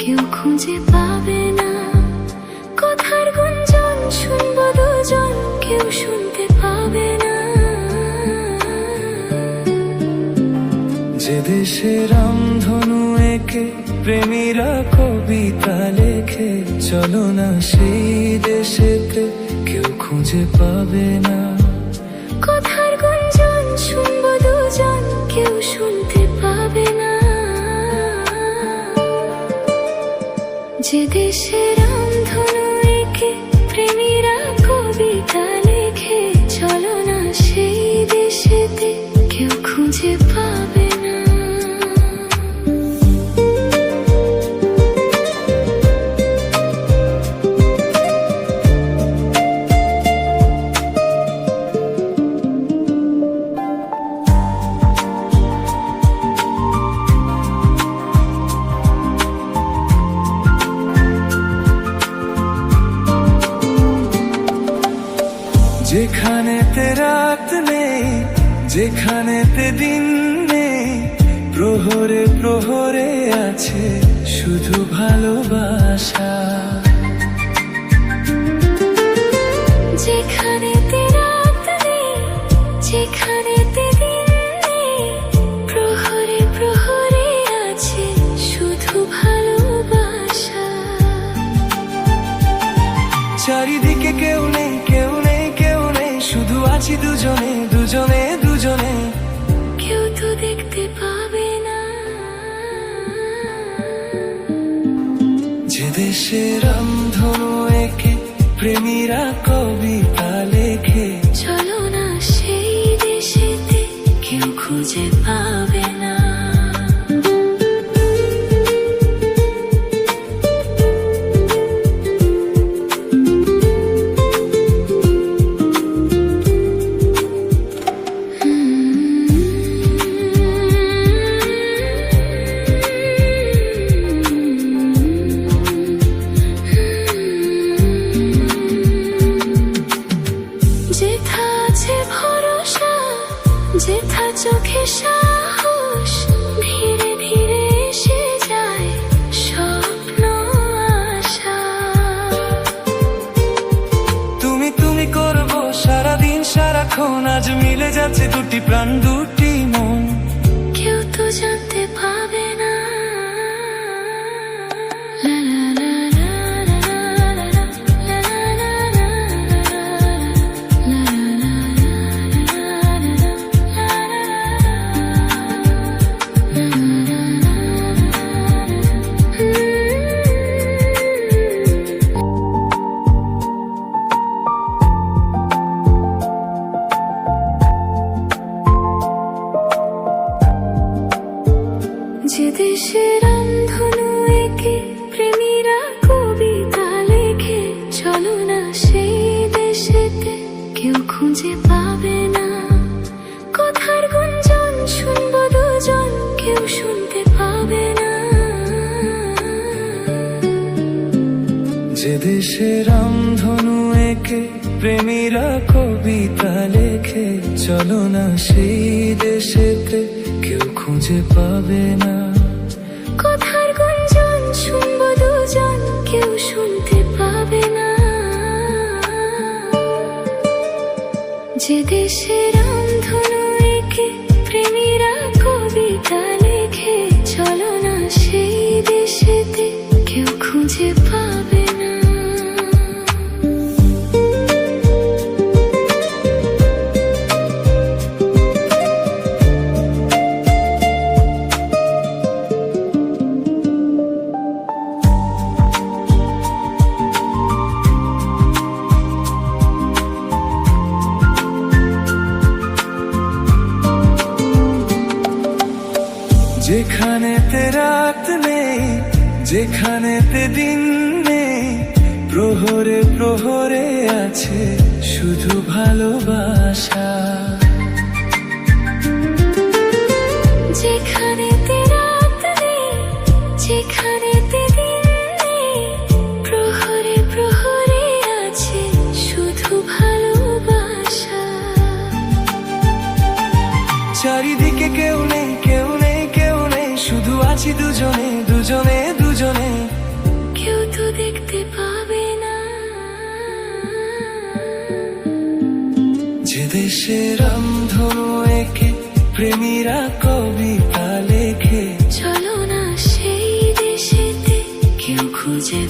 কেউ খুঁজে পাবে না। কথার গুঞ্জন শুনবো দুজন, কেউ শুনতে পাবে না। যে দেশে রামধনু এঁকে প্রেমীরা কবিতা লেখে, চলো না সেই দেশেতে, কেউ খুঁজে পাবে না। কথার গুঞ্জন শুনবো দুজন, কেউ শুনতে পাবে না। যে দেশে রামধনু এঁকে প্রেমীরা কবিতা লেখে, চলো না সেই দেশেতে, কেউ খুঁজে পাবে না। যেখানেতে রাত নেই, যেখানেতে দিন নেই, প্রহরে প্রহরে আছে শুধু ভালোবাসা। যেখানেতে রাত নেই, যেখানেতে দিন নেই, প্রহরে প্রহরে আছে শুধু ভালোবাসা। চারিদিকে কেউ নেই, কেউ নেই, কেউ নেই, শুধু আছি দুজনে, দুজনে, দুজনে। কেউ তো দেখতে পাবে না। যে দেশে রামধনু এঁকে প্রেমীরা কবিতা লেখে, চলো না সেই দেশেতে, কেউ খুঁজে পাবে না। যেথা আছে ভরসা, যেথা চোখে সাহস, ধীরে ধীরে এসে যায় স্বপ্ন আশা। তুমি তুমি করবো সারাদিন সারাক্ষণ, আজ মিলে যাচ্ছে দুটি প্রাণ দুটি মন। কেউ তো জানতে পাবে না। লা লা লা লা লা লা লা লা লা লা যে দেশে রামধনু এঁকে প্রেমীরা কবিতা লেখে, চলো না সেই দেশেতে, কেউ খুঁজে পাবে না। কথার গুঞ্জন শুনবো দুজন, কেউ শুনতে পাবে না। যে দেশে রামধনু এঁকে প্রেমীরা কবিতা লেখে, চলো না সেই দেশেতে, কেউ খুঁজে পাবে না। কথার গুঞ্জন শুনবো দুজন, কেউ শুনতে পাবে না। যে দেশে রামধনু এঁকে প্রেমীরা কবিতা লেখে, চলো না সেই দেশেতে, কেউ খুঁজে পাবে না। যেখানেতে রাত নেই, যেখানেতে দিন নেই, প্রহরে প্রহরে আছে শুধু ভালোবাসা। যেখানেতে রাত নেই, যেখানেতে দিন নেই, প্রহরে প্রহরে আছে শুধু ভালোবাসা। চারিদিকে কেউ নেই, কেউ নেই, কেউ নেই, শুধু আছি দুজনে, দুজনে, দুজনে। দেশের রামধনু এঁকে প্রেমীরা কবিতা লেখে। চলো না সেই দেশেতে কেউ খুঁজে